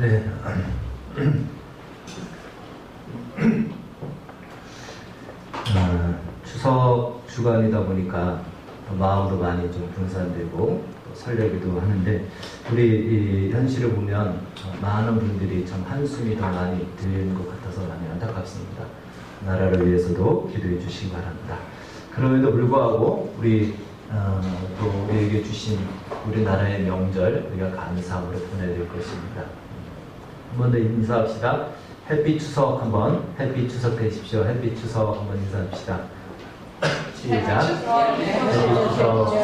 네. 추석 주간이다 보니까 마음도 많이 좀 분산되고 설레기도 하는데, 우리 이 현실을 보면 많은 분들이 참 한숨이 더 많이 드는 것 같아서 많이 안타깝습니다. 나라를 위해서도 기도해 주시기 바랍니다. 그럼에도 불구하고 우리 또 우리에게 주신 우리나라의 명절 우리가 감사함으로 보내야 될 것입니다. 한 번 더 인사합시다. 해피 추석 한번, 해피 추석 되십시오. 해피 추석 한번 인사합시다. 시작. 해피 추석.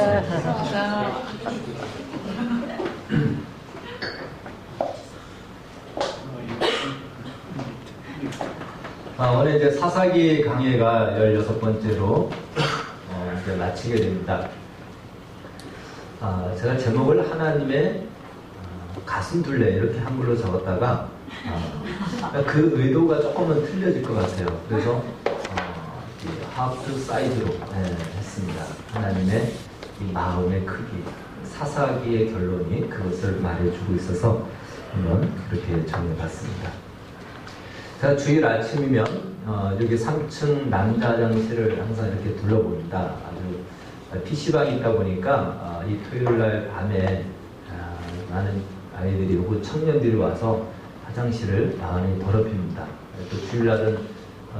오늘 이제 사사기 강해가 16번째로 이제 마치게 됩니다. 제가 제목을 하나님의 가슴둘레 이렇게 한글로 적었다가 그 의도가 조금은 틀려질 것 같아요. 그래서 하프 사이드로 했습니다. 하나님의 이 마음의 크기, 사사기의 결론이 그것을 말해주고 있어서 한번 그렇게 정해봤습니다. 제가 주일 아침이면 여기 3층 남자 화장실을 항상 이렇게 둘러봅니다. 아주 PC방이 있다 보니까 이 토요일날 밤에 많은 아이들이 오고 청년들이 와서 화장실을 많이 더럽힙니다. 또 주일날은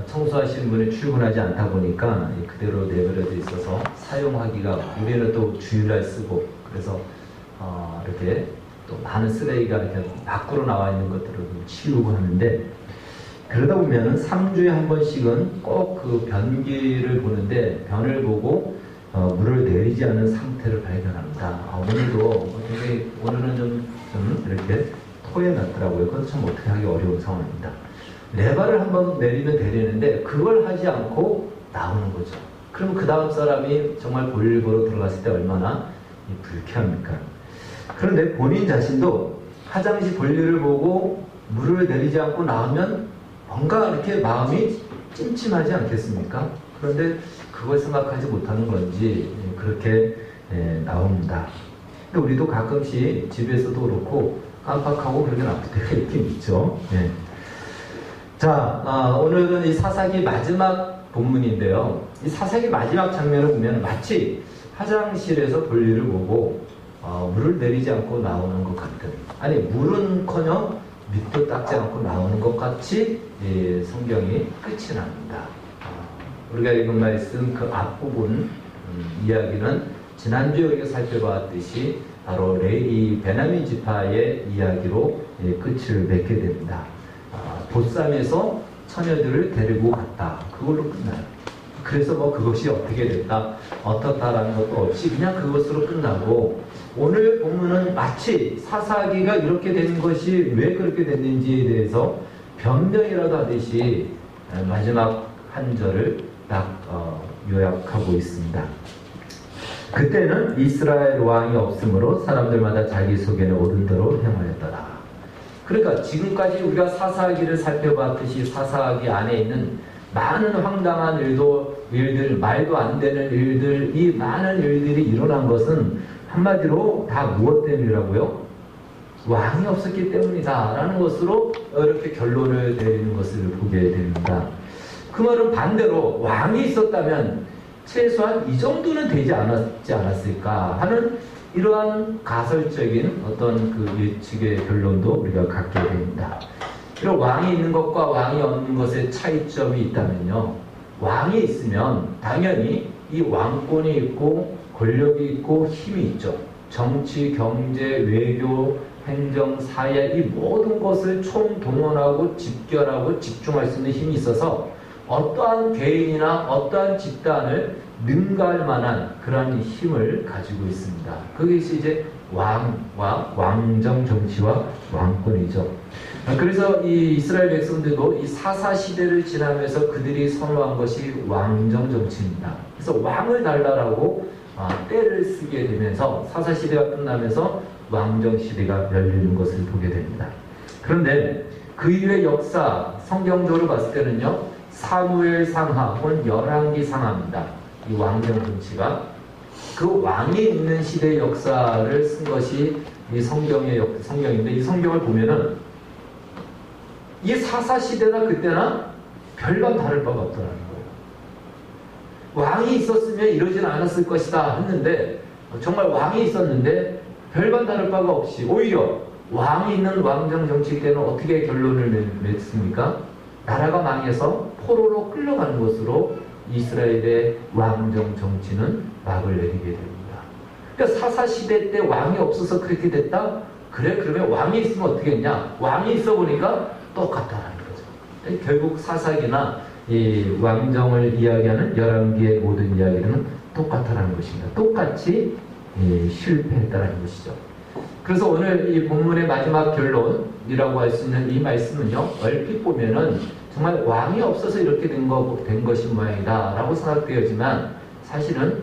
청소하시는 분이 출근하지 않다 보니까 그대로 내버려져 있어서 사용하기가, 우리는 또 주일날 쓰고, 그래서 이렇게 또 많은 쓰레기가 이렇게 밖으로 나와 있는 것들을 치우고 하는데, 그러다 보면 3주에 한 번씩은 꼭 그 변기를 보는데 변을 보고 물을 내리지 않은 상태를 발견합니다. 오늘도 되게, 오늘은 좀 이렇게 토해 났더라고요. 그건 참 어떻게 하기 어려운 상황입니다. 레바를 한번 내리면 되려는데 그걸 하지 않고 나오는 거죠. 그럼 그 다음 사람이 정말 볼일 보러 들어갔을 때 얼마나 불쾌합니까? 그런데 본인 자신도 화장실 볼일을 보고 물을 내리지 않고 나오면 뭔가 이렇게 마음이 찜찜하지 않겠습니까? 그런데 그걸 생각하지 못하는 건지 그렇게 나옵니다. 근데 우리도 가끔씩 집에서도 그렇고 깜빡하고 그렇게 나쁠 때가 있긴 있죠. 네. 자, 오늘은 이 사사기 마지막 본문인데요. 이 사사기 마지막 장면을 보면 마치 화장실에서 볼일을 보고 물을 내리지 않고 나오는 것 같은, 아니 물은커녕 밑도 닦지 않고 나오는 것 같이 성경이 끝이 납니다. 우리가 읽은 말씀 그 앞부분 이야기는 지난주에 우리가 살펴봤듯이 바로 레위 베냐민 지파의 이야기로 끝을 맺게 됩니다. 보쌈에서 처녀들을 데리고 갔다. 그걸로 끝나요. 그래서 뭐 그것이 어떻게 됐다, 어떻다라는 것도 없이 그냥 그것으로 끝나고, 오늘 본문은 마치 사사기가 이렇게 된 것이 왜 그렇게 됐는지에 대해서 변명이라도 하듯이 마지막 한 절을 딱 요약하고 있습니다. 그때는 이스라엘 왕이 없으므로 사람들마다 자기 속에는 옳은 대로 행하였더라. 그러니까 지금까지 우리가 사사기를 살펴봤듯이 사사기 안에 있는 많은 황당한 일들, 말도 안 되는 일들, 이 많은 일들이 일어난 것은 한마디로 다 무엇 때문이라고요? 왕이 없었기 때문이다 라는 것으로 이렇게 결론을 내리는 것을 보게 됩니다. 그 말은 반대로 왕이 있었다면 최소한 이 정도는 되지 않았을까 하는 이러한 가설적인 어떤 그 예측의 결론도 우리가 갖게 됩니다. 그리고 왕이 있는 것과 왕이 없는 것의 차이점이 있다면요, 왕이 있으면 당연히 이 왕권이 있고 권력이 있고 힘이 있죠. 정치, 경제, 외교, 행정, 사회, 이 모든 것을 총동원하고 집결하고 집중할 수 있는 힘이 있어서 어떠한 개인이나 어떠한 집단을 능가할 만한 그런 힘을 가지고 있습니다. 그것이 이제 왕과 왕정 정치와 왕권이죠. 그래서 이 이스라엘 백성들도 이 사사 시대를 지나면서 그들이 선호한 것이 왕정 정치입니다. 그래서 왕을 달라라고 때를 쓰게 되면서 사사 시대가 끝나면서 왕정 시대가 열리는 것을 보게 됩니다. 그런데 그 이후의 역사, 성경적으로 봤을 때는요, 사무엘 상하 혹은 열왕기 상하입니다. 이 왕정 정치가 그 왕이 있는 시대의 역사를 쓴 것이 이 성경인데, 이 성경을 보면은 이 사사시대나 그때나 별반 다를 바가 없더라는 거예요. 왕이 있었으면 이러지는 않았을 것이다 했는데 정말 왕이 있었는데 별반 다를 바가 없이 오히려 왕이 있는 왕정 정치 때는 어떻게 결론을 맺습니까? 나라가 망해서 포로로 끌려가는 것으로 이스라엘의 왕정 정치는 막을 내리게 됩니다. 그러니까 사사시대 때 왕이 없어서 그렇게 됐다? 그래, 그러면 왕이 있으면 어떻게 했냐? 왕이 있어 보니까 똑같다라는 거죠. 결국 사사기나 이 왕정을 이야기하는 열왕기의 모든 이야기들은 똑같다라는 것입니다. 똑같이 실패했다라는 것이죠. 그래서 오늘 이 본문의 마지막 결론이라고 할 수 있는 이 말씀은요, 얼핏 보면은 정말 왕이 없어서 이렇게 된 것이 모양이다 라고 생각되어지만 사실은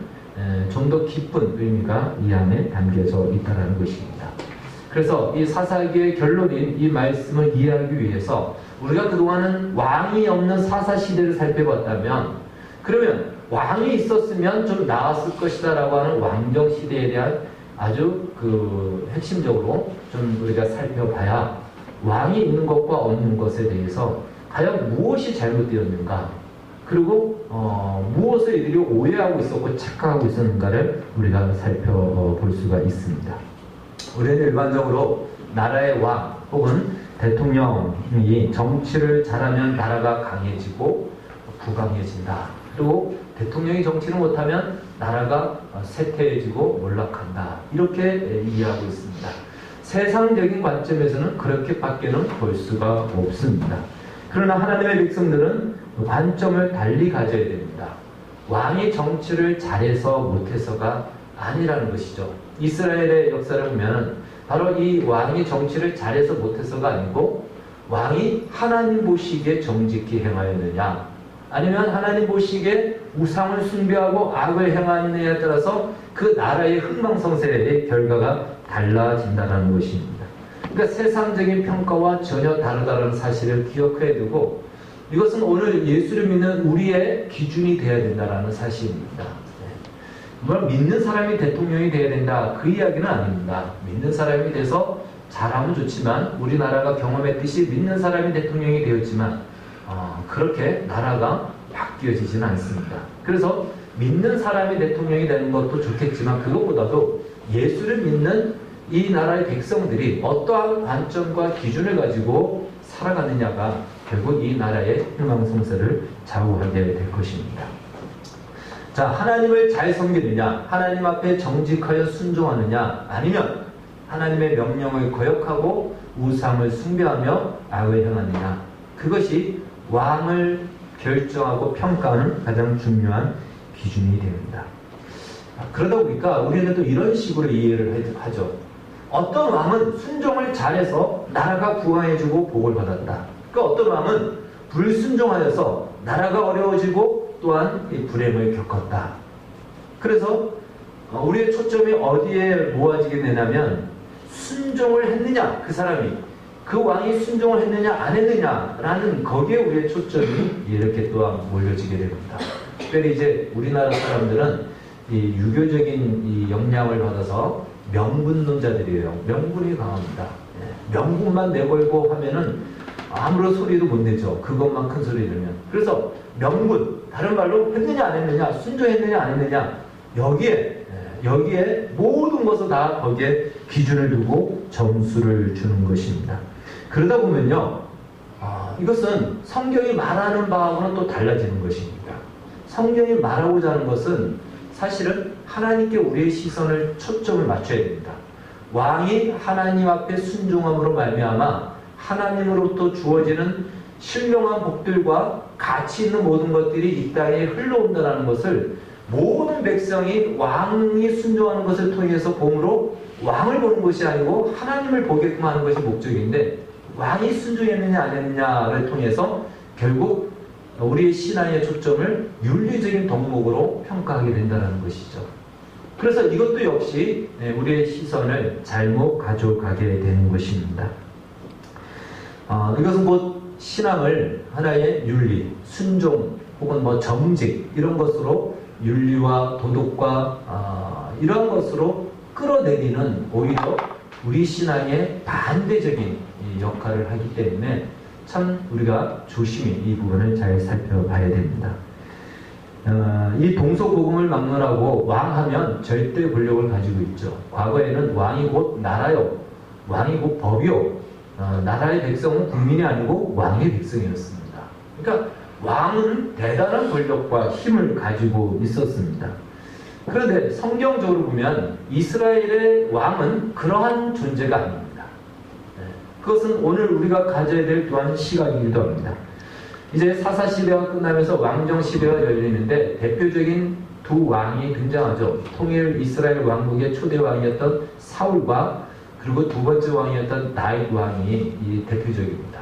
좀 더 깊은 의미가 이 안에 담겨져 있다는 것입니다. 그래서 이 사사기의 결론인 이 말씀을 이해하기 위해서 우리가 그동안은 왕이 없는 사사시대를 살펴봤다면 그러면 왕이 있었으면 좀 나았을 것이다 라고 하는 왕정시대에 대한 아주 핵심적으로 좀 우리가 살펴봐야 왕이 있는 것과 없는 것에 대해서 과연 무엇이 잘못되었는가, 그리고 무엇을 이들이 오해하고 있었고 착각하고 있었는가를 우리가 살펴볼 수가 있습니다. 우리는 일반적으로 나라의 왕 혹은 대통령이 정치를 잘하면 나라가 강해지고 부강해진다. 그리고 대통령이 정치를 못하면 나라가 쇠퇴해지고 몰락한다. 이렇게 이해하고 있습니다. 세상적인 관점에서는 그렇게밖에는 볼 수가 없습니다. 그러나 하나님의 백성들은 관점을 달리 가져야 됩니다. 왕이 정치를 잘해서 못해서가 아니라는 것이죠. 이스라엘의 역사를 보면 바로 이 왕이 정치를 잘해서 못해서가 아니고 왕이 하나님 보시기에 정직히 행하였느냐, 아니면 하나님 보시기에 우상을 숭배하고 악을 행하느냐에 따라서 그 나라의 흥망성쇠의 결과가 달라진다는 것입니다. 그러니까 세상적인 평가와 전혀 다르다는 사실을 기억해야 되고, 이것은 오늘 예수를 믿는 우리의 기준이 되어야 된다는 사실입니다. 물론 믿는 사람이 대통령이 되어야 된다, 그 이야기는 아닙니다. 믿는 사람이 돼서 잘하면 좋지만 우리나라가 경험했듯이 믿는 사람이 대통령이 되었지만 그렇게 나라가 바뀌어지지는 않습니다. 그래서 믿는 사람이 대통령이 되는 것도 좋겠지만 그것보다도 예수를 믿는 이 나라의 백성들이 어떠한 관점과 기준을 가지고 살아가느냐가 결국 이 나라의 희망성쇠를 좌우하게 될 것입니다. 자, 하나님을 잘 섬기느냐, 하나님 앞에 정직하여 순종하느냐, 아니면 하나님의 명령을 거역하고 우상을 숭배하며 악을 행하느냐, 그것이 왕을 결정하고 평가하는 가장 중요한 기준이 됩니다. 그러다 보니까 우리는 또 이런 식으로 이해를 하죠. 어떤 왕은 순종을 잘해서 나라가 부강해지고 복을 받았다. 그 어떤 왕은 불순종하여서 나라가 어려워지고 또한 이 불행을 겪었다. 그래서 우리의 초점이 어디에 모아지게 되냐면 순종을 했느냐, 그 사람이, 그 왕이 순종을 했느냐 안 했느냐라는 거기에 우리의 초점이 이렇게 또한 몰려지게 됩니다. 특별히 이제 우리나라 사람들은 이 유교적인 이 영향을 받아서 명분론자들이에요. 명분이 강합니다. 명분만 내걸고 하면은 아무런 소리도 못 내죠. 그것만 큰 소리 들으면. 그래서 명분, 다른 말로 했느냐 안 했느냐, 순종했느냐 안 했느냐, 여기에 모든 것을 다 거기에 기준을 두고 점수를 주는 것입니다. 그러다 보면요, 이것은 성경이 말하는 바하고는 또 달라지는 것입니다. 성경이 말하고자 하는 것은 사실은 하나님께 우리의 시선을, 초점을 맞춰야 됩니다. 왕이 하나님 앞에 순종함으로 말미암아 하나님으로부터 주어지는 신령한 복들과 가치 있는 모든 것들이 이 땅에 흘러온다는 것을 모든 백성이 왕이 순종하는 것을 통해서 봄으로 왕을 보는 것이 아니고 하나님을 보게끔 하는 것이 목적인데, 왕이 순종했느냐 안 했느냐를 통해서 결국 우리의 신앙의 초점을 윤리적인 덕목으로 평가하게 된다는 것이죠. 그래서 이것도 역시 우리의 시선을 잘못 가져가게 되는 것입니다. 이것은 곧 신앙을 하나의 윤리, 순종 혹은 정직 이런 것으로, 윤리와 도덕과 이러한 것으로 끌어내리는 오히려 우리 신앙의 반대적인 역할을 하기 때문에 참 우리가 조심히 이 부분을 잘 살펴봐야 됩니다. 이 동서고금을 막론하고 왕하면 절대 권력을 가지고 있죠. 과거에는 왕이 곧 나라요, 왕이 곧 법이요, 나라의 백성은 국민이 아니고 왕의 백성이었습니다. 그러니까 왕은 대단한 권력과 힘을 가지고 있었습니다. 그런데 성경적으로 보면 이스라엘의 왕은 그러한 존재가 아닙니다. 그것은 오늘 우리가 가져야 될 또한 시각이기도 합니다. 이제 사사시대가 끝나면서 왕정시대가 열리는데 대표적인 두 왕이 등장하죠. 통일 이스라엘 왕국의 초대 왕이었던 사울과 그리고 두 번째 왕이었던 다윗 왕이 이 대표적입니다.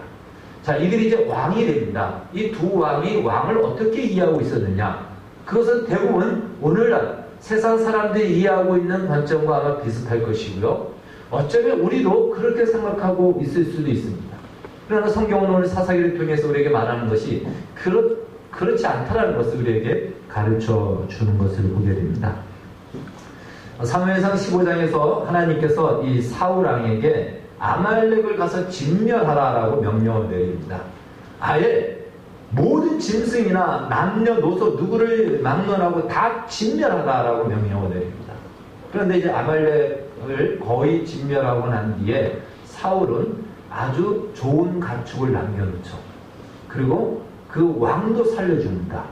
자, 이들이 이제 왕이 됩니다. 이 두 왕이 왕을 어떻게 이해하고 있었느냐? 그것은 대부분 오늘날 세상 사람들이 이해하고 있는 관점과 아마 비슷할 것이고요. 어쩌면 우리도 그렇게 생각하고 있을 수도 있습니다. 그러나 성경은 오늘 사사기를 통해서 우리에게 말하는 것이 그렇지 않다라는 것을 우리에게 가르쳐 주는 것을 보게 됩니다. 사무엘상 15장에서 하나님께서 이 사울 왕에게 아말렉을 가서 진멸하라라고 명령을 내립니다. 아예 모든 짐승이나 남녀노소 누구를 막론하고 다 진멸하라라고 명령을 내립니다. 그런데 이제 아말렉을 거의 진멸하고 난 뒤에 사울은 아주 좋은 가축을 남겨놓죠. 그리고 그 왕도 살려줍니다.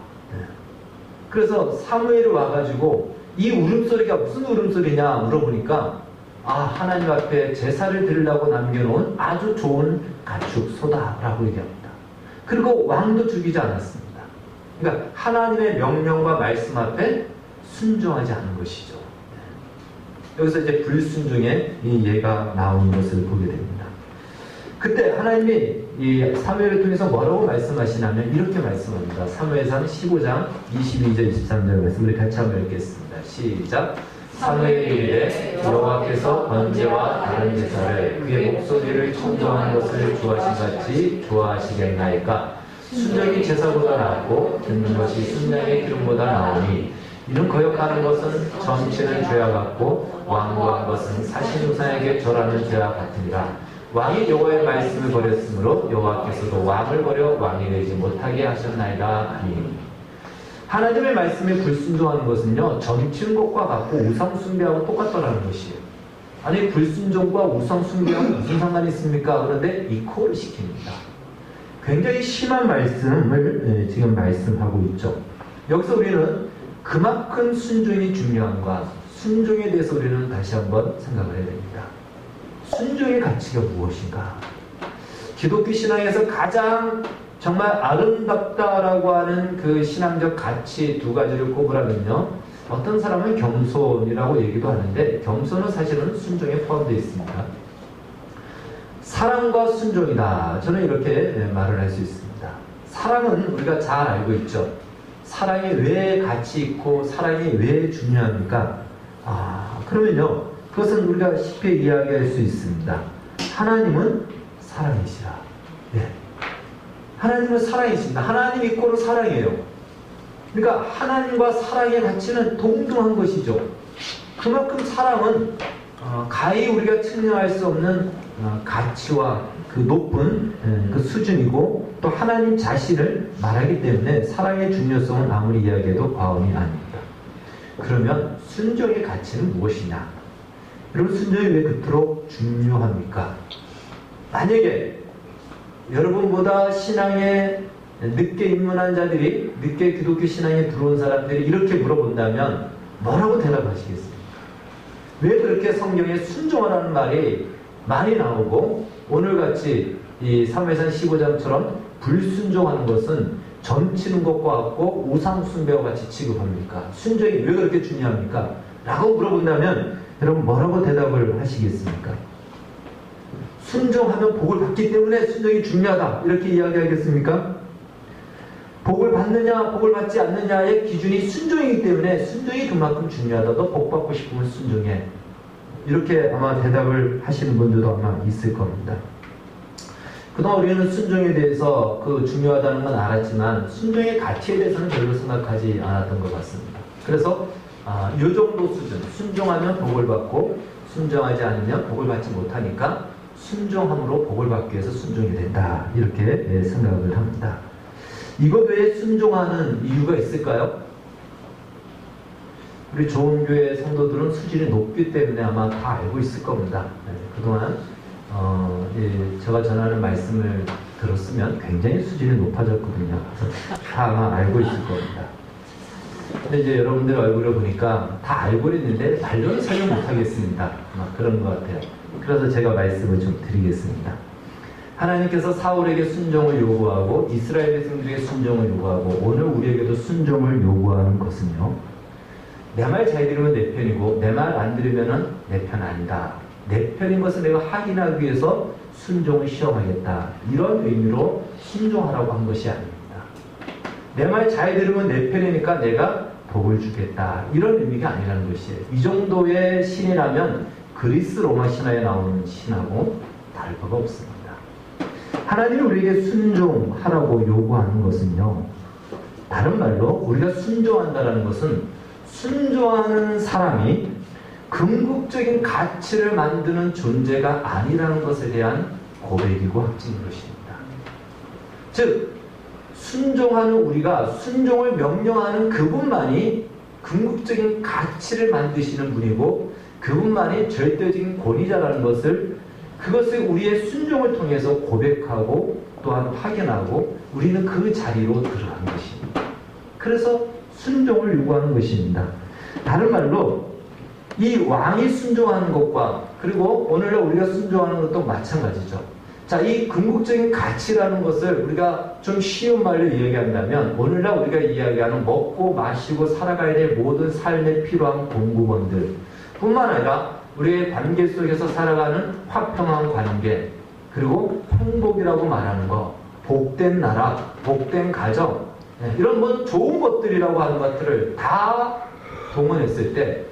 그래서 사무엘이 와가지고 이 울음소리가 무슨 울음소리냐 물어보니까 하나님 앞에 제사를 드리려고 남겨놓은 아주 좋은 가축 소다라고 얘기합니다. 그리고 왕도 죽이지 않았습니다. 그러니까 하나님의 명령과 말씀 앞에 순종하지 않은 것이죠. 여기서 이제 불순종의 이 예가 나오는 것을 보게 됩니다. 그때 하나님이 이 사무엘을 통해서 뭐라고 말씀하시냐면 이렇게 말씀합니다. 사무엘상 15장 22절 23절 말씀 우리 같이 한번 읽겠습니다. 시작. 사무엘이 이르되 여호와께서 번제와 다른 제사를 그의 목소리를 청정한 것을 좋아하신 같이 좋아하시겠나이까? 순정이 제사보다 낫고 듣는 것이 순양의 기름보다 나오니 이는 거역하는 것은 점치는 죄와 같고 완고한 것은 사신 우상에게 절하는 죄와 같으니라. 왕이 여호와의 말씀을 버렸으므로 여호와께서도 왕을 버려 왕이 되지 못하게 하셨나이다 하니. 하나님의 말씀에 불순종하는 것은요, 점치는 것과 같고 우상 숭배하고 똑같다라는 것이에요. 아니 불순종과 우상 숭배하고 무슨 상관이 있습니까? 그런데 이코를 시킵니다. 굉장히 심한 말씀을 지금 말씀하고 있죠. 여기서 우리는 그만큼 순종이 중요한가, 순종에 대해서 우리는 다시 한번 생각을 해야 됩니다. 순종의 가치가 무엇인가? 기독교 신앙에서 가장 정말 아름답다라고 하는 그 신앙적 가치 두 가지를 꼽으라면요, 어떤 사람은 겸손이라고 얘기도 하는데 겸손은 사실은 순종에 포함되어 있습니다. 사랑과 순종이다, 저는 이렇게 말을 할 수 있습니다. 사랑은 우리가 잘 알고 있죠. 사랑이 왜 가치 있고 사랑이 왜 중요합니까? 그러면요, 그것은 우리가 쉽게 이야기할 수 있습니다. 하나님은 사랑이시라. 네. 하나님은 사랑이십니다. 하나님 이꼬르 사랑이에요. 그러니까 하나님과 사랑의 가치는 동등한 것이죠. 그만큼 사랑은 가히 우리가 측량할 수 없는 가치와 그 높은 그 수준이고 또 하나님 자신을 말하기 때문에 사랑의 중요성은 아무리 이야기해도 과언이 아닙니다. 그러면 순종의 가치는 무엇이냐? 여러분, 순종이 왜 그토록 중요합니까? 만약에 여러분보다 신앙에 늦게 입문한 자들이, 늦게 기독교 신앙에 들어온 사람들이 이렇게 물어본다면 뭐라고 대답하시겠습니까? 왜 그렇게 성경에 순종하라는 말이 많이 나오고 오늘같이 이 사무엘상 15장처럼 불순종하는 것은 점치는 것과 같고 우상 숭배와 같이 취급합니까? 순종이 왜 그렇게 중요합니까? 라고 물어본다면 여러분 뭐라고 대답을 하시겠습니까? 순종하면 복을 받기 때문에 순종이 중요하다, 이렇게 이야기하겠습니까? 복을 받느냐 복을 받지 않느냐의 기준이 순종이기 때문에 순종이 그만큼 중요하다, 너 복 받고 싶으면 순종해, 이렇게 아마 대답을 하시는 분들도 아마 있을 겁니다. 그동안 우리는 순종에 대해서 그 중요하다는 건 알았지만 순종의 가치에 대해서는 별로 생각하지 않았던 것 같습니다. 그래서 이 정도 수준, 순종하면 복을 받고 순종하지 않으면 복을 받지 못하니까 순종함으로 복을 받기 위해서 순종이 된다. 이렇게 생각을 합니다. 이것 외에 순종하는 이유가 있을까요? 우리 좋은 교회 성도들은 수준이 높기 때문에 아마 다 알고 있을 겁니다. 그동안 제가 전하는 말씀을 들었으면 굉장히 수준이 높아졌거든요. 그래서 다 아마 알고 있을 겁니다. 근데 이제 여러분들 얼굴을 보니까 다 알고 있는데 말로는 설명 못하겠습니다. 그런 것 같아요. 그래서 제가 말씀을 좀 드리겠습니다. 하나님께서 사울에게 순종을 요구하고 이스라엘 백성들에게 순종을 요구하고 오늘 우리에게도 순종을 요구하는 것은요, 내 말 잘 들으면 내 편이고 내 말 안 들으면 내 편 아니다. 내 편인 것을 내가 확인하기 위해서 순종을 시험하겠다. 이런 의미로 순종하라고 한 것이 아닙니다. 내 말 잘 들으면 내 편이니까 내가 복을 주겠다. 이런 의미가 아니라는 것이에요. 이 정도의 신이라면 그리스 로마 신화에 나오는 신하고 다를 바가 없습니다. 하나님이 우리에게 순종하라고 요구하는 것은요, 다른 말로 우리가 순종한다는 것은 순종하는 사람이 궁극적인 가치를 만드는 존재가 아니라는 것에 대한 고백이고 확증인 것입니다. 즉 순종하는 우리가 순종을 명령하는 그분만이 궁극적인 가치를 만드시는 분이고 그분만이 절대적인 권위자라는 것을, 그것을 우리의 순종을 통해서 고백하고 또한 확인하고 우리는 그 자리로 들어가는 것입니다. 그래서 순종을 요구하는 것입니다. 다른 말로 이 왕이 순종하는 것과 그리고 오늘날 우리가 순종하는 것도 마찬가지죠. 자, 이 궁극적인 가치라는 것을 우리가 좀 쉬운 말로 이야기한다면 오늘날 우리가 이야기하는 먹고 마시고 살아가야 될 모든 삶에 필요한 공급원들 뿐만 아니라 우리의 관계 속에서 살아가는 화평한 관계, 그리고 행복이라고 말하는 것, 복된 나라, 복된 가정, 이런 뭐 좋은 것들이라고 하는 것들을 다 동원했을 때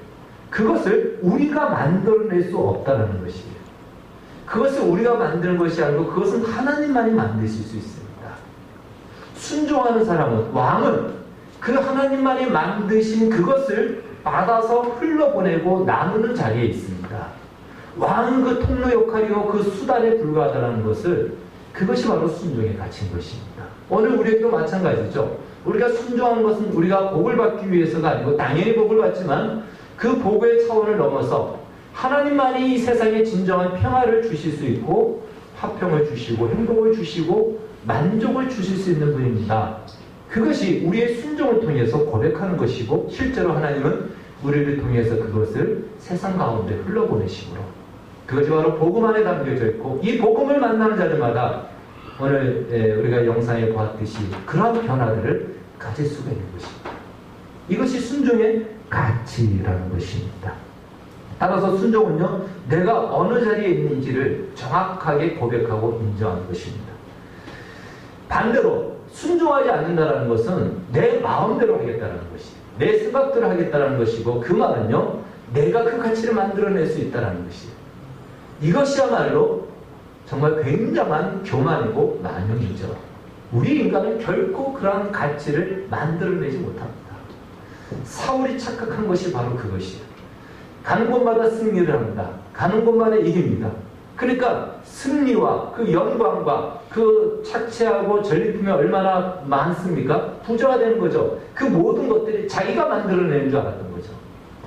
그것을 우리가 만들어낼 수 없다는 것이에요. 그것을 우리가 만드는 것이 아니고 그것은 하나님만이 만드실 수 있습니다. 순종하는 사람은, 왕은 그 하나님만이 만드신 그것을 받아서 흘러보내고 나누는 자리에 있습니다. 왕은 그 통로 역할이요 그 수단에 불과하다는 것을, 그것이 바로 순종의 가치인 것입니다. 오늘 우리에게도 마찬가지죠. 우리가 순종하는 것은 우리가 복을 받기 위해서가 아니고 당연히 복을 받지만 그 복의 차원을 넘어서 하나님만이 이 세상에 진정한 평화를 주실 수 있고 화평을 주시고 행복을 주시고 만족을 주실 수 있는 분입니다. 그것이 우리의 순종을 통해서 고백하는 것이고 실제로 하나님은 우리를 통해서 그것을 세상 가운데 흘러보내심으로, 그것이 바로 복음 안에 담겨져 있고 이 복음을 만나는 자들마다 오늘 우리가 영상에 보았듯이 그러한 변화들을 가질 수가 있는 것입니다. 이것이 순종의 가치라는 것입니다. 따라서 순종은요, 내가 어느 자리에 있는지를 정확하게 고백하고 인정하는 것입니다. 반대로 순종하지 않는다는 것은 내 마음대로 하겠다는 것이에요. 내 생각대로 하겠다는 것이고 그 말은요, 내가 그 가치를 만들어낼 수 있다는 것이에요. 이것이야말로 정말 굉장한 교만이고 만용이죠. 우리 인간은 결코 그러한 가치를 만들어내지 못합니다. 사울이 착각한 것이 바로 그것이에요. 가는 곳마다 승리를 합니다. 가는 곳마다 이깁니다. 그러니까 승리와 그 영광과 그 차치하고 전리품이 얼마나 많습니까? 부자가 되는 거죠. 그 모든 것들이 자기가 만들어내는 줄 알았던 거죠.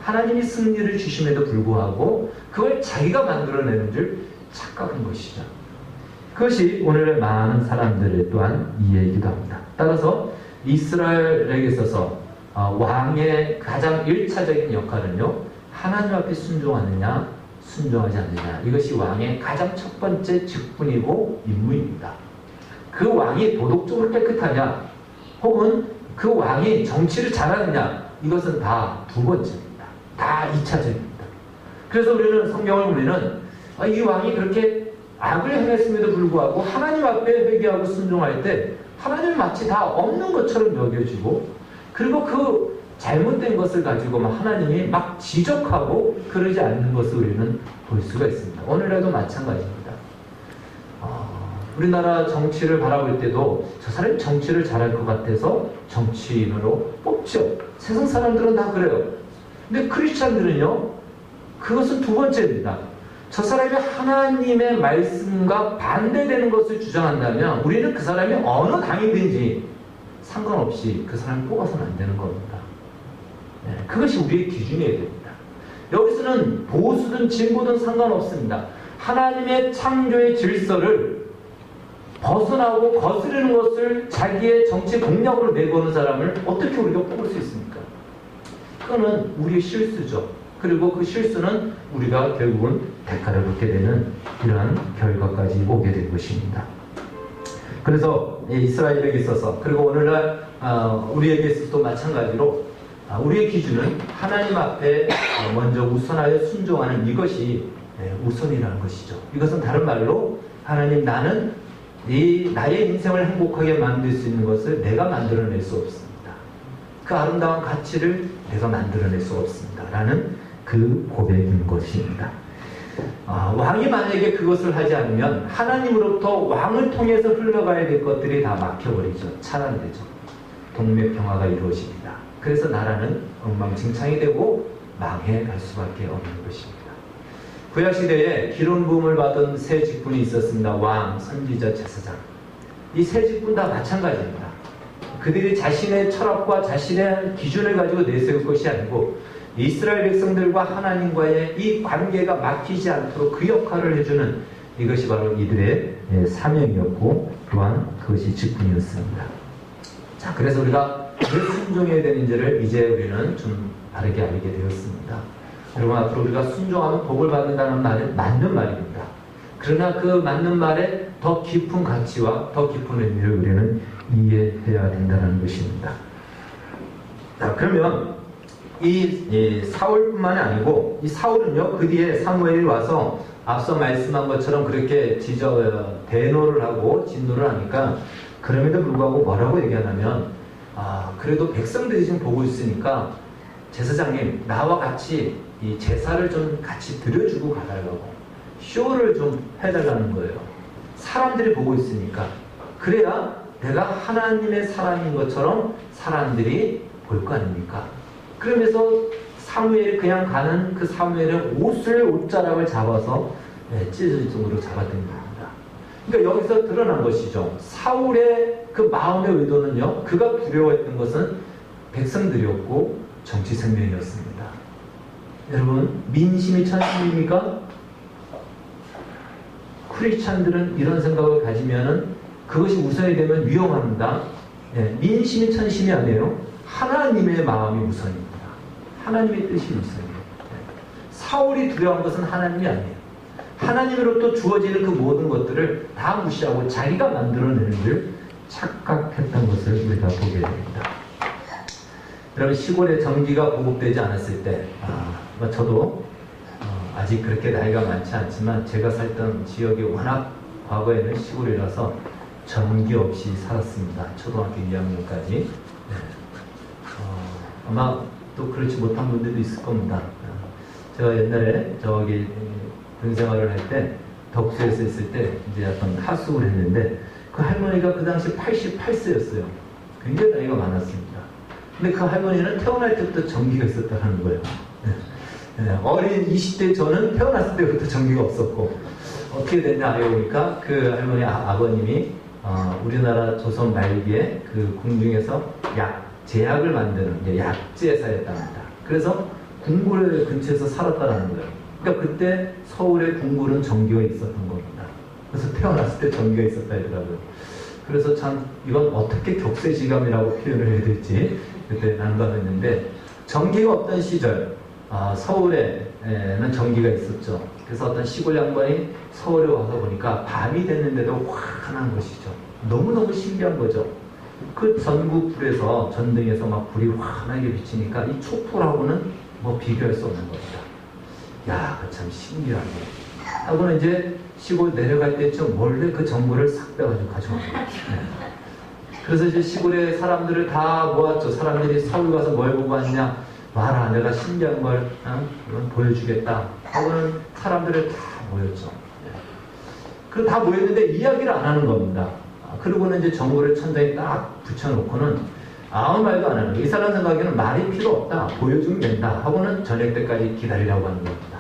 하나님이 승리를 주심에도 불구하고 그걸 자기가 만들어내는 줄 착각한 것이죠. 그것이 오늘의 많은 사람들의 또한 이해이기도 합니다. 따라서 이스라엘에게 있어서 왕의 가장 1차적인 역할은요, 하나님 앞에 순종하느냐 순종하지 않느냐, 이것이 왕의 가장 첫 번째 직분이고 임무입니다. 그 왕이 도덕적으로 깨끗하냐 혹은 그 왕이 정치를 잘하느냐, 이것은 다 두 번째입니다. 다 2차적입니다. 그래서 우리는 성경을 보면은 이 왕이 그렇게 악을 행했음에도 불구하고 하나님 앞에 회개하고 순종할 때 하나님은 마치 다 없는 것처럼 여겨지고, 그리고 그 잘못된 것을 가지고 하나님이 막 지적하고 그러지 않는 것을 우리는 볼 수가 있습니다. 오늘날도 마찬가지입니다. 우리나라 정치를 바라볼 때도 저 사람이 정치를 잘할 것 같아서 정치인으로 뽑죠. 세상 사람들은 다 그래요. 근데 크리스찬들은요, 그것은 두 번째입니다. 저 사람이 하나님의 말씀과 반대되는 것을 주장한다면 우리는 그 사람이 어느 당이든지 상관없이 그 사람을 뽑아서는 안 되는 겁니다. 네, 그것이 우리의 기준이어야 됩니다. 여기서는 보수든 진보든 상관없습니다. 하나님의 창조의 질서를 벗어나고 거스르는 것을 자기의 정치 공약으로 내보는 사람을 어떻게 우리가 뽑을 수 있습니까? 그거는 우리의 실수죠. 그리고 그 실수는 우리가 결국은 대가를 받게 되는 이러한 결과까지 오게 될 것입니다. 그래서 이스라엘에게 있어서 그리고 오늘날 우리에게 있어서도 마찬가지로 우리의 기준은 하나님 앞에 먼저 우선하여 순종하는 이것이 우선이라는 것이죠. 이것은 다른 말로 하나님 나는 나의 인생을 행복하게 만들 수 있는 것을 내가 만들어낼 수 없습니다. 그 아름다운 가치를 내가 만들어낼 수 없습니다. 라는 그 고백인 것입니다. 왕이 만약에 그것을 하지 않으면 하나님으로부터 왕을 통해서 흘러가야 될 것들이 다 막혀버리죠. 차단되죠. 동맥평화가 이루어집니다. 그래서 나라는 엉망진창이 되고 망해갈 수밖에 없는 것입니다. 구약시대에 기름 부음을 받은 세 직분이 있었습니다. 왕, 선지자, 제사장. 이 세 직분 다 마찬가지입니다. 그들이 자신의 철학과 자신의 기준을 가지고 내세울 것이 아니고 이스라엘 백성들과 하나님과의 이 관계가 막히지 않도록 그 역할을 해주는 이것이 바로 이들의 사명이었고 또한 그것이 직분이었습니다. 자, 그래서 우리가 왜 순종해야 되는지를 이제 우리는 좀 바르게 알게 되었습니다. 여러분, 앞으로 우리가 순종하면 복을 받는다는 말은 맞는 말입니다. 그러나 그 맞는 말에 더 깊은 가치와 더 깊은 의미를 우리는 이해해야 된다는 것입니다. 자, 그러면 이 사울뿐만이 아니고 이 사울은요, 그 뒤에 사무엘이 와서 앞서 말씀한 것처럼 그렇게 대노를 하고 진노를 하니까 그럼에도 불구하고 뭐라고 얘기하냐면 그래도 백성들이 지금 보고 있으니까 제사장님 나와 같이 이 제사를 좀 같이 드려주고 가달라고 쇼를 좀 해달라는 거예요. 사람들이 보고 있으니까. 그래야 내가 하나님의 사람인 것처럼 사람들이 볼 거 아닙니까? 그러면서 사무엘이 그냥 가는 그 사무엘의 옷자락을 잡아서 찢어질 정도로 잡아당긴 겁니다. 그러니까 여기서 드러난 것이죠. 사울의 그 마음의 의도는요, 그가 두려워했던 것은 백성들이었고 정치 생명이었습니다. 여러분, 민심이 천심입니까? 크리스찬들은 이런 생각을 가지면은 그것이 우선이 되면 위험합니다. 민심이 천심이 아니에요. 하나님의 마음이 우선입니다. 하나님의 뜻이 우선이에요. 사울이 두려워한 것은 하나님이 아니에요. 하나님으로부터 주어지는 그 모든 것들을 다 무시하고 자기가 만들어내는 줄 착각했던 것을 우리가 보게 됩니다. 여러분, 시골에 전기가 보급되지 않았을 때 저도 아직 그렇게 나이가 많지 않지만 제가 살던 지역이 워낙 과거에는 시골이라서 전기 없이 살았습니다. 초등학교 2학년까지. 아마 또 그렇지 못한 분들도 있을 겁니다. 제가 옛날에 저기 군생활을 할 때 덕수에서 있을 때 이제 어떤 하숙을 했는데 그 할머니가 그 당시 88세였어요. 굉장히 나이가 많았습니다. 근데 그 할머니는 태어날 때부터 전기가 있었다는 거예요. 어린 20대 저는 태어났을 때부터 전기가 없었고 어떻게 됐냐 알아보니까 그 할머니 아버님이 우리나라 조선 말기에 그 궁중에서 제약을 만드는 약재 회사였답니다. 그래서 궁궐 근처에서 살았다는 거예요. 그러니까 그때 서울의 궁궐은 전기가 있었던 겁니다. 그래서 태어났을 때 전기가 있었다 하더라고요. 그래서 참 이건 어떻게 격세지감이라고 표현을 해야 될지 그때 난감했는데 전기가 없던 시절 서울에는 전기가 있었죠. 그래서 어떤 시골 양반이 서울에 와서 보니까 밤이 됐는데도 환한 것이죠. 너무너무 신기한 거죠. 그 전국 불에서 전등에서 막 불이 환하게 비치니까 이 촛불하고는 뭐 비교할 수 없는 겁니다. 야, 그 참 신기하네. 하고는 이제 시골 내려갈 때쯤 몰래 그 전구를 싹 빼가지고 가져온 거예요. 그래서 이제 시골에 사람들을 다 모았죠. 사람들이 서울 가서 뭘 보고 왔냐? 와라, 내가 신기한 걸 보여주겠다. 하고는 사람들을 다 모였죠. 그리고 다 모였는데 이야기를 안 하는 겁니다. 그러고는 이제 전구를 천장에 딱 붙여놓고는 아무 말도 안 하는 거예요. 이 사람 생각에는 말이 필요 없다. 보여주면 된다. 하고는 저녁 때까지 기다리라고 하는 겁니다.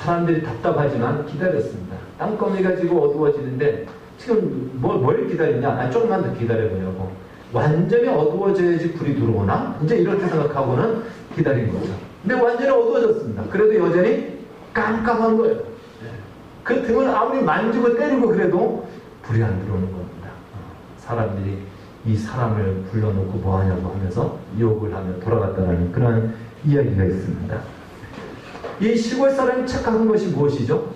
사람들이 답답하지만 기다렸습니다. 땅거미가 지고 어두워지는데 지금 뭘 기다리냐? 조금만 더 기다려보려고. 완전히 어두워져야지 불이 들어오나? 이제 이렇게 생각하고는 기다린 거죠. 근데 완전히 어두워졌습니다. 그래도 여전히 깜깜한 거예요. 그 등을 아무리 만지고 때리고 그래도 불이 안 들어오는 겁니다. 사람들이 이 사람을 불러놓고 뭐하냐고 하면서 욕을 하며 돌아갔다는 그런 이야기가 있습니다. 이 시골 사람이 착각한 것이 무엇이죠?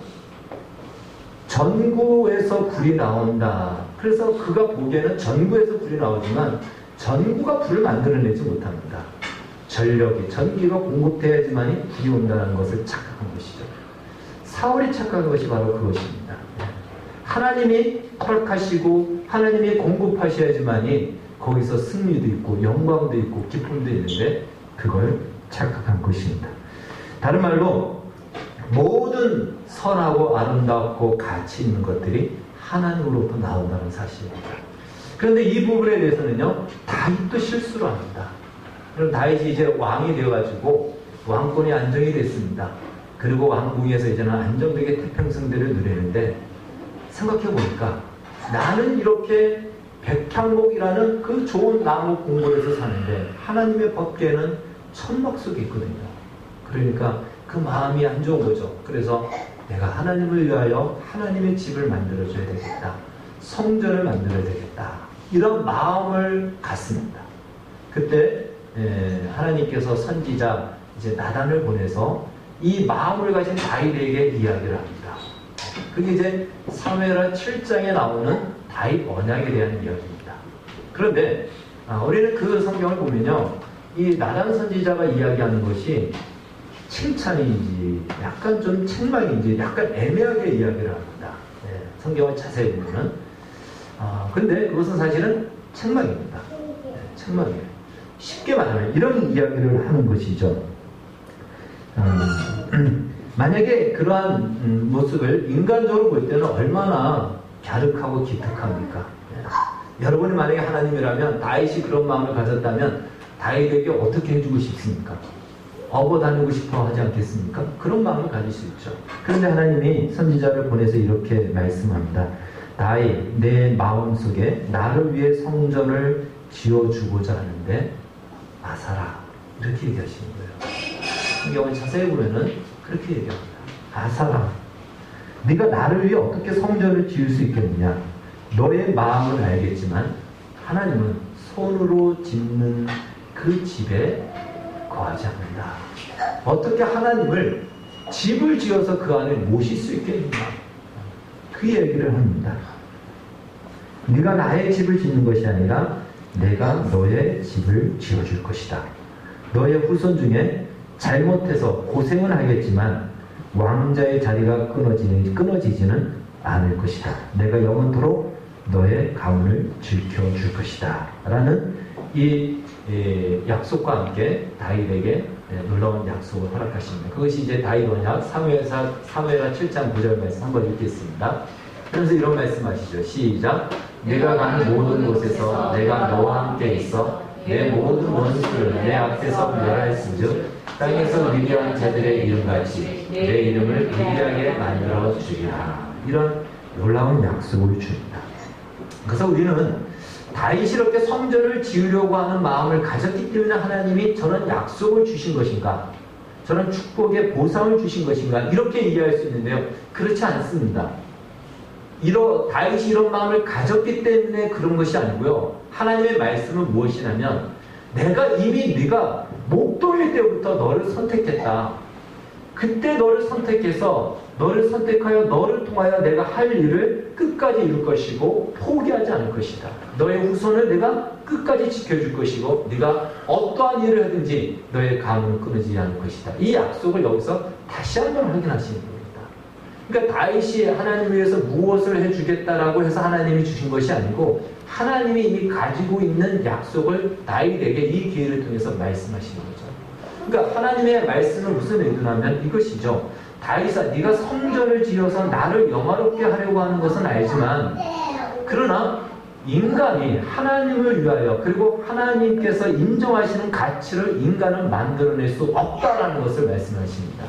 전구에서 불이 나온다. 그래서 그가 보기에는 전구에서 불이 나오지만 전구가 불을 만들어내지 못합니다. 전기가 공급돼야지만이 불이 온다는 것을 착각한 것이죠. 사울이 착각한 것이 바로 그것입니다. 하나님이 허락하시고 하나님이 공급하셔야지만이 거기서 승리도 있고 영광도 있고 기쁨도 있는데 그걸 착각한 것입니다. 다른 말로 모든 선하고 아름답고 가치 있는 것들이 하나님으로부터 나온다는 사실입니다. 그런데 이 부분에 대해서는요, 다윗도 실수를 합니다. 그럼 다윗이 이제 왕이 되어가지고 왕권이 안정이 됐습니다. 그리고 왕궁에서 이제는 안정되게 태평성대를 누리는데 생각해보니까 나는 이렇게 백향목이라는 그 좋은 나무 궁궐에서 사는데 하나님의 법궤는 천막 속에 있거든요. 그러니까 그 마음이 안 좋은 거죠. 그래서 내가 하나님을 위하여 하나님의 집을 만들어줘야 되겠다. 성전을 만들어야 되겠다. 이런 마음을 갖습니다. 그때 하나님께서 선지자 이제 나단을 보내서 이 마음을 가진 다윗에게 이야기를 합니다. 그게 이제 사무엘하 7장에 나오는 다윗 언약에 대한 이야기입니다. 그런데 우리는 그 성경을 보면요, 이 나단 선지자가 이야기하는 것이 칭찬인지 약간 좀 책망인지 약간 애매하게 이야기를 합니다. 성경을 자세히 보면은 근데 그것은 사실은 책망입니다. 책망이에요. 쉽게 말하면 이런 이야기를 하는 것이죠. 만약에 그러한 모습을 인간적으로 볼 때는 얼마나 갸륵하고 기특합니까? 여러분이 만약에 하나님이라면 다윗이 그런 마음을 가졌다면 다윗에게 어떻게 해주고 싶습니까? 업어 다니고 싶어 하지 않겠습니까? 그런 마음을 가질 수 있죠. 그런데 하나님이 선지자를 보내서 이렇게 말씀합니다. 다윗, 내 마음속에 나를 위해 성전을 지어주고자 하는데 아사라, 이렇게 얘기하시는 거예요. 성경을 자세히 보면은 그렇게 얘기합니다. 아사라, 네가 나를 위해 어떻게 성전을 지을 수 있겠느냐? 너의 마음은 알겠지만 하나님은 손으로 짓는 그 집에 거하지 않는다. 어떻게 하나님을 집을 지어서 그 안에 모실 수 있겠느냐? 그 얘기를 합니다. 네가 나의 집을 짓는 것이 아니라 내가 너의 집을 지어줄 것이다. 너의 후손 중에 잘못해서 고생은 하겠지만 왕자의 자리가 끊어지지는 않을 것이다. 내가 영원토록 너의 가문을 지켜줄 것이다. 라는 이 약속과 함께 다윗에게 놀라운 약속을 허락하십니다. 그것이 이제 다윗 언약 사무엘하 7장 9절 말씀 한번 읽겠습니다. 그래서 이런 말씀하시죠. 시작. 내가 가는 모든 곳에서 내가 너와 함께 있어 내 모든 원수를 내 앞에서 멸할진즉 땅에서 위대한 자들의 이름같이 내 이름을 위대하게 만들어 주리라. 이런 놀라운 약속을 줍니다. 그래서 우리는 다윗이 이렇게 성전을 지으려고 하는 마음을 가졌기 때문에 하나님이 저는 약속을 주신 것인가? 저는 축복의 보상을 주신 것인가? 이렇게 이해할 수 있는데요. 그렇지 않습니다. 다윗이 이런 마음을 가졌기 때문에 그런 것이 아니고요. 하나님의 말씀은 무엇이냐면 내가 이미 네가 목동일 때부터 너를 선택했다. 그때 너를 선택해서 너를 선택하여 너를 통하여 내가 할 일을 끝까지 이룰 것이고 포기하지 않을 것이다. 너의 후손을 내가 끝까지 지켜줄 것이고 네가 어떠한 일을 하든지 너의 가문은 끊어지지 않을 것이다. 이 약속을 여기서 다시 한번 확인하시는 겁니다. 그러니까 다윗이 하나님을 위해서 무엇을 해주겠다라고 해서 하나님이 주신 것이 아니고 하나님이 이미 가지고 있는 약속을 다윗에게 이 기회를 통해서 말씀하시는 거죠. 그러니까 하나님의 말씀을 무슨 의도냐면 이것이죠. 다윗아, 네가 성전을 지어서 나를 영화롭게 하려고 하는 것은 알지만 그러나 인간이 하나님을 위하여 그리고 하나님께서 인정하시는 가치를 인간은 만들어낼 수 없다라는 것을 말씀하십니다.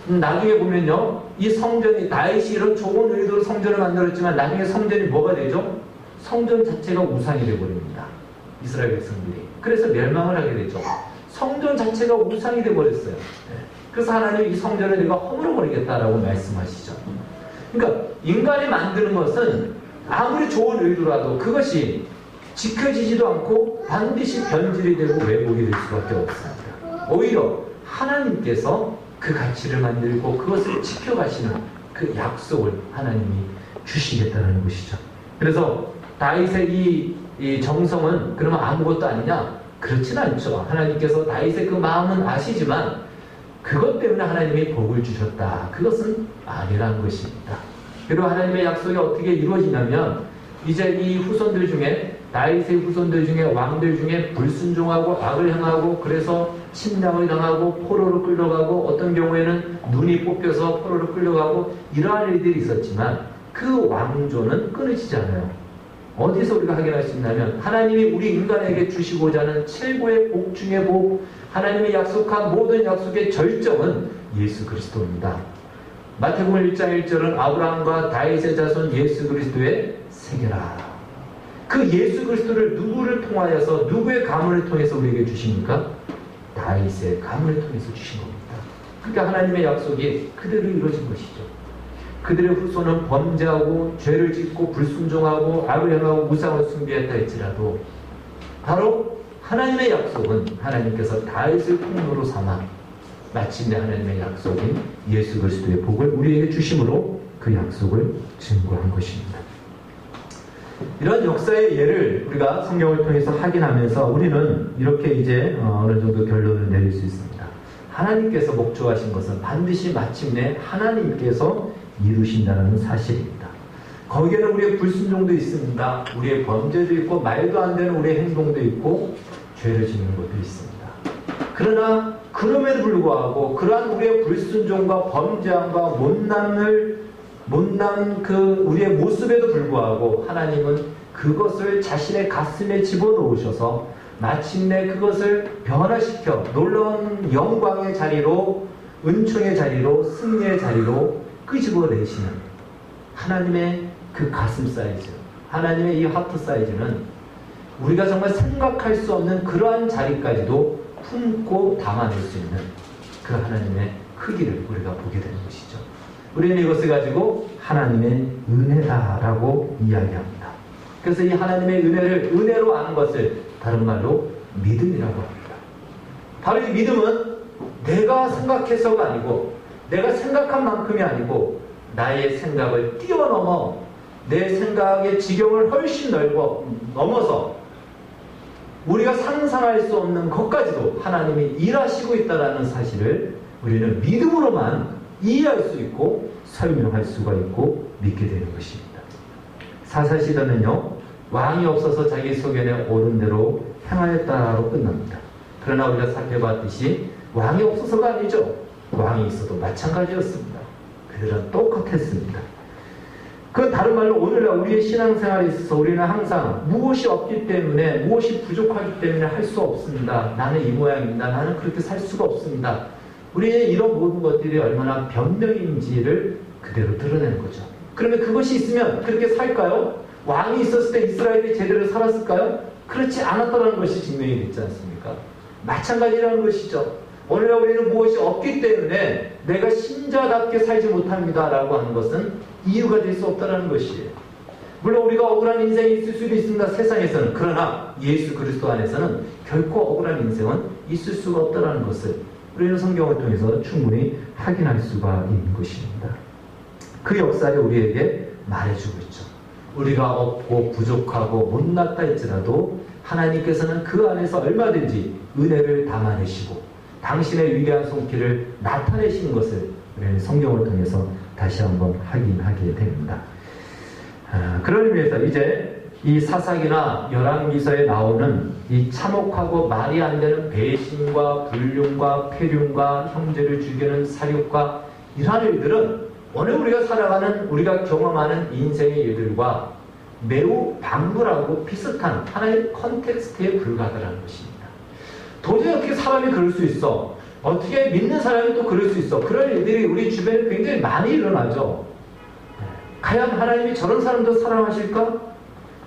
나중에 보면요, 이 성전이 다윗이 이런 좋은 의도로 성전을 만들었지만 나중에 성전이 뭐가 되죠? 성전 자체가 우상이 되어버립니다. 이스라엘 백성들이. 그래서 멸망을 하게 되죠. 성전 자체가 우상이 되어버렸어요. 그래서 하나님이 이 성전을 내가 허물어버리겠다라고 말씀하시죠. 그러니까 인간이 만드는 것은 아무리 좋은 의도라도 그것이 지켜지지도 않고 반드시 변질이 되고 왜곡이 될 수밖에 없습니다. 오히려 하나님께서 그 가치를 만들고 그것을 지켜가시는 그 약속을 하나님이 주시겠다는 것이죠. 그래서 다윗의 이 정성은 그러면 아무것도 아니냐? 그렇지는 않죠. 하나님께서 다윗의 그 마음은 아시지만 그것 때문에 하나님이 복을 주셨다. 그것은 아니라는 것입니다. 그리고 하나님의 약속이 어떻게 이루어지냐면 이제 이 후손들 중에 다윗의 후손들 중에 왕들 중에 불순종하고 악을 행하고 그래서 침략을 당하고 포로로 끌려가고 어떤 경우에는 눈이 뽑혀서 포로로 끌려가고 이러한 일들이 있었지만 그 왕조는 끊어지지 않아요. 어디서 우리가 확인할 수 있냐면 하나님이 우리 인간에게 주시고자 하는 최고의 복 중의 복, 하나님이 약속한 모든 약속의 절정은 예수 그리스도입니다. 마태복음 1장 1절은 아브라함과 다윗의 자손 예수 그리스도의 세계라. 그 예수 그리스도를 누구를 통하여서 누구의 가문을 통해서 우리에게 주십니까? 다윗의 가문을 통해서 주신 겁니다. 그러니까 하나님의 약속이 그대로 이루어진 것이죠. 그들의 후손은 범죄하고 죄를 짓고 불순종하고 악을 행하고 우상을 숭배했다 할지라도 바로 하나님의 약속은 하나님께서 다윗을 통로로 삼아 마침내 하나님의 약속인 예수 그리스도의 복을 우리에게 주심으로 그 약속을 증거한 것입니다. 이런 역사의 예를 우리가 성경을 통해서 확인하면서 우리는 이렇게 이제 어느 정도 결론을 내릴 수 있습니다. 하나님께서 목조하신 것은 반드시 마침내 하나님께서 이루신다는 사실입니다. 거기에는 우리의 불순종도 있습니다. 우리의 범죄도 있고 말도 안 되는 우리의 행동도 있고 죄를 짓는 것도 있습니다. 그러나 그럼에도 불구하고 그러한 우리의 불순종과 범죄함과 못난 그 우리의 모습에도 불구하고 하나님은 그것을 자신의 가슴에 집어넣으셔서 마침내 그것을 변화시켜 놀라운 영광의 자리로 은총의 자리로 승리의 자리로 끄집어내시는 하나님의 그 가슴 사이즈, 하나님의 이 하트 사이즈는 우리가 정말 생각할 수 없는 그러한 자리까지도 품고 담아낼 수 있는 그 하나님의 크기를 우리가 보게 되는 것이죠. 우리는 이것을 가지고 하나님의 은혜다라고 이야기합니다. 그래서 이 하나님의 은혜를 은혜로 아는 것을 다른 말로 믿음이라고 합니다. 바로 이 믿음은 내가 생각해서가 아니고 내가 생각한 만큼이 아니고 나의 생각을 뛰어넘어 내 생각의 지경을 훨씬 넘어서 우리가 상상할 수 없는 것까지도 하나님이 일하시고 있다는 사실을 우리는 믿음으로만 이해할 수 있고 설명할 수가 있고 믿게 되는 것입니다. 사사시대는요, 왕이 없어서 자기 소견에 옳은 대로 행하였다로 끝납니다. 그러나 우리가 살펴봤듯이 왕이 없어서가 아니죠. 왕이 있어도 마찬가지였습니다. 그들은 똑같았습니다. 그 다른 말로 오늘날 우리의 신앙생활에 있어서 우리는 항상 무엇이 없기 때문에 무엇이 부족하기 때문에 할 수 없습니다. 나는 이 모양입니다. 나는 그렇게 살 수가 없습니다. 우리의 이런 모든 것들이 얼마나 변명인지를 그대로 드러내는 거죠. 그러면 그것이 있으면 그렇게 살까요? 왕이 있었을 때 이스라엘이 제대로 살았을까요? 그렇지 않았다는 것이 증명이 됐지 않습니까? 마찬가지라는 것이죠. 오늘날 우리는 무엇이 없기 때문에 내가 신자답게 살지 못합니다 라고 하는 것은 이유가 될 수 없다는 것이에요. 물론 우리가 억울한 인생이 있을 수도 있습니다. 세상에서는. 그러나 예수 그리스도 안에서는 결코 억울한 인생은 있을 수가 없다는 것을 우리는 성경을 통해서 충분히 확인할 수가 있는 것입니다. 그 역사를 우리에게 말해주고 있죠. 우리가 없고 부족하고 못났다 할지라도 하나님께서는 그 안에서 얼마든지 은혜를 담아내시고 당신의 위대한 손길을 나타내시는 것을 우리는 성경을 통해서 다시 한번 확인하게 됩니다. 그런 의미에서 이제 이 사사기나 열왕기서에 나오는 이 참혹하고 말이 안 되는 배신과 불륜과 폐륜과 형제를 죽이는 사륙과 이러한 일들은 오늘 우리가 살아가는 우리가 경험하는 인생의 일들과 매우 방불하고 비슷한 하나의 컨텍스트에 불과하다는 것입니다. 도저히 어떻게 사람이 그럴 수 있어? 어떻게 믿는 사람이 또 그럴 수 있어? 그런 일들이 우리 주변에 굉장히 많이 일어나죠. 과연 하나님이 저런 사람도 사랑하실까?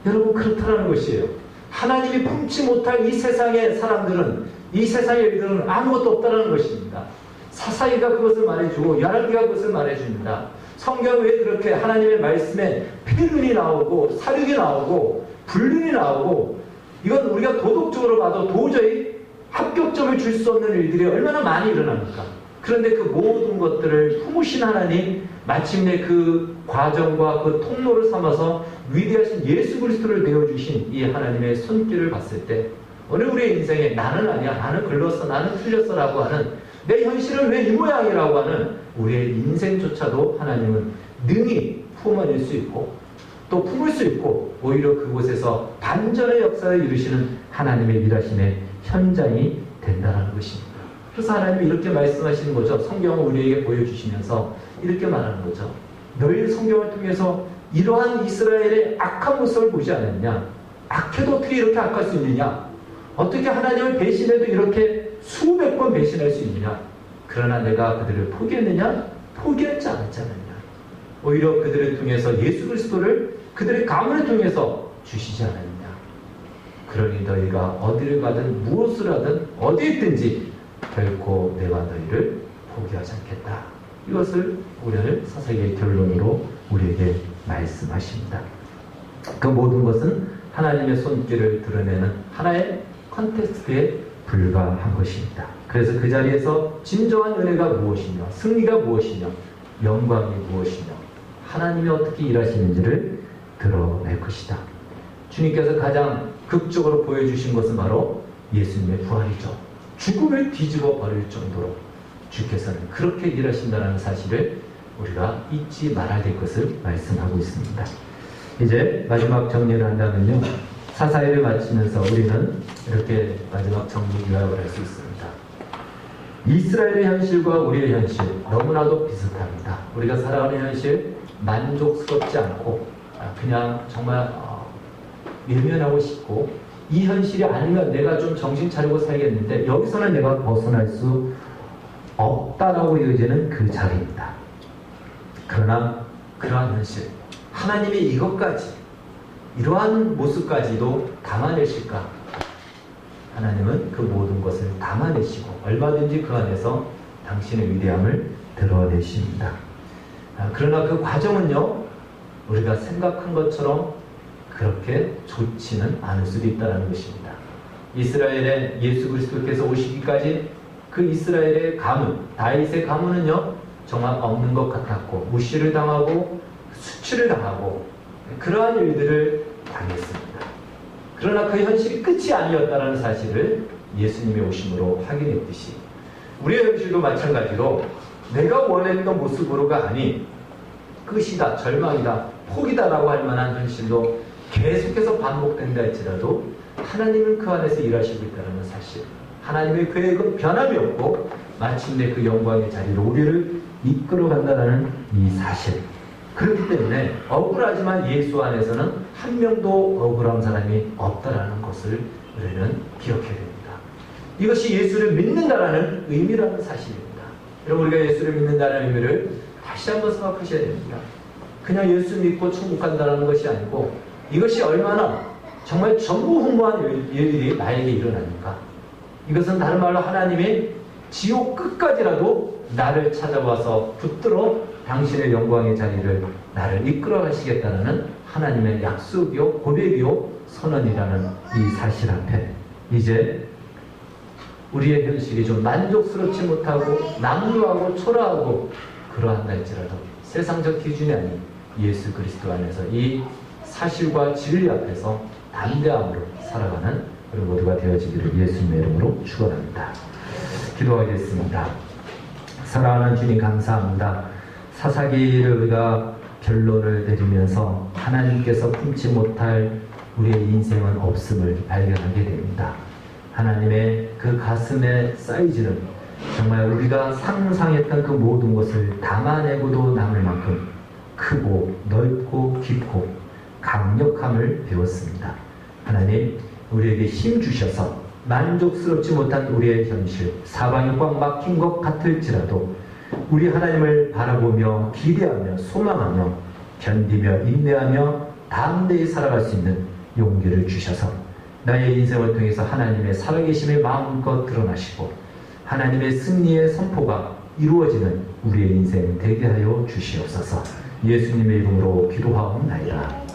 여러분, 그렇다는 것이에요. 하나님이 품지 못할 이 세상의 사람들은, 이 세상의 일들은 아무것도 없다는 것입니다. 사사기가 그것을 말해주고 열왕기가 그것을 말해줍니다. 성경에 왜 그렇게 하나님의 말씀에 폐륜이 나오고 사륙이 나오고 불륜이 나오고, 이건 우리가 도덕적으로 봐도 도저히 합격점을 줄 수 없는 일들이 얼마나 많이 일어납니까? 그런데 그 모든 것들을 품으신 하나님, 마침내 그 과정과 그 통로를 삼아서 위대하신 예수 그리스도를 내어주신 이 하나님의 손길을 봤을 때, 어느 우리의 인생에 나는 아니야, 나는 글렀어, 나는 틀렸어 라고 하는, 내 현실은 왜 이 모양이라고 하는 우리의 인생조차도 하나님은 능히 품어낼 수 있고 또 품을 수 있고, 오히려 그곳에서 반전의 역사를 이루시는 하나님의 일하심의 현장이 된다는 것입니다. 그래서 하나님이 이렇게 말씀하시는 거죠. 성경을 우리에게 보여주시면서 이렇게 말하는 거죠. 너희 성경을 통해서 이러한 이스라엘의 악한 모습을 보지 않았냐? 악해도 어떻게 이렇게 악할 수 있느냐? 어떻게 하나님을 배신해도 이렇게 수백 번 배신할 수 있느냐? 그러나 내가 그들을 포기했느냐? 포기하지 않았잖느냐? 오히려 그들을 통해서 예수 그리스도를 그들의 가문을 통해서 주시지 않았느냐? 그러니 너희가 어디를 가든 무엇을 하든 어디에 있든지 결코 내가 너희를 포기하지 않겠다. 이것을 오늘 사사기의 결론으로 우리에게 말씀하십니다. 그 모든 것은 하나님의 손길을 드러내는 하나의 컨텍스트에 불과한 것입니다. 그래서 그 자리에서 진정한 은혜가 무엇이며 승리가 무엇이며 영광이 무엇이며 하나님이 어떻게 일하시는지를 드러낼 것이다. 주님께서 가장 극적으로 보여주신 것은 바로 예수님의 부활이죠. 죽음을 뒤집어 버릴 정도로 주께서는 그렇게 일하신다는 사실을 우리가 잊지 말아야 될 것을 말씀하고 있습니다. 이제 마지막 정리를 한다면요, 사사기를 마치면서 우리는 이렇게 마지막 정리 요약을 할 수 있습니다. 이스라엘의 현실과 우리의 현실 너무나도 비슷합니다. 우리가 살아가는 현실 만족스럽지 않고 그냥 정말 외면하고 싶고, 이 현실이 아니면 내가 좀 정신 차리고 살겠는데 여기서는 내가 벗어날 수 없다라고 여겨지는 그 자리입니다. 그러나 그러한 현실, 하나님이 이것까지, 이러한 모습까지도 담아내실까? 하나님은 그 모든 것을 담아내시고 얼마든지 그 안에서 당신의 위대함을 드러내십니다. 그러나 그 과정은요, 우리가 생각한 것처럼 그렇게 좋지는 않을 수도 있다는 것입니다. 이스라엘의 예수 그리스도께서 오시기까지 그 이스라엘의 가문, 다윗의 가문은요, 정말 없는 것 같았고 무시를 당하고 수치를 당하고 그러한 일들을 당했습니다. 그러나 그 현실이 끝이 아니었다는 사실을 예수님의 오심으로 확인했듯이 우리의 현실도 마찬가지로 내가 원했던 모습으로가 아닌 끝이다, 절망이다, 포기다라고 할 만한 현실도 계속해서 반복된다 할지라도 하나님은 그 안에서 일하시고 있다는 사실, 하나님의 계획은 변함이 없고 마침내 그 영광의 자리로 우리를 이끌어간다는 이 사실, 그렇기 때문에 억울하지만 예수 안에서는 한 명도 억울한 사람이 없다라는 것을 우리는 기억해야 됩니다. 이것이 예수를 믿는다라는 의미라는 사실입니다. 여러분, 우리가 예수를 믿는다는 의미를 다시 한번 생각하셔야 됩니다. 그냥 예수 믿고 천국 간다는 것이 아니고 이것이 얼마나 정말 전무후무한 일들이 나에게 일어나니까, 이것은 다른 말로 하나님이 지옥 끝까지라도 나를 찾아와서 붙들어 당신의 영광의 자리를 나를 이끌어 가시겠다는 하나님의 약속이요 고백이요 선언이라는 이 사실 앞에 이제 우리의 현실이 좀 만족스럽지 못하고 낙류하고 초라하고 그러한다 할지라도 세상적 기준이 아닌 예수 그리스도 안에서 이 사실과 진리 앞에서 담대함으로 살아가는 우리 모두가 되어지기를 예수님의 이름으로 축원합니다. 기도하겠습니다. 사랑하는 주님, 감사합니다. 사사기를 우리가 결론을 내리면서 하나님께서 품지 못할 우리의 인생은 없음을 발견하게 됩니다. 하나님의 그 가슴의 사이즈는 정말 우리가 상상했던 그 모든 것을 담아내고도 남을 만큼 크고 넓고 깊고 강력함을 배웠습니다. 하나님, 우리에게 힘 주셔서 만족스럽지 못한 우리의 현실, 사방이 꽉 막힌 것 같을지라도 우리 하나님을 바라보며 기대하며 소망하며 견디며 인내하며 담대히 살아갈 수 있는 용기를 주셔서 나의 인생을 통해서 하나님의 살아계심의 마음껏 드러나시고 하나님의 승리의 선포가 이루어지는 우리의 인생 되게 하여 주시옵소서. 예수님의 이름으로 기도하옵나이다.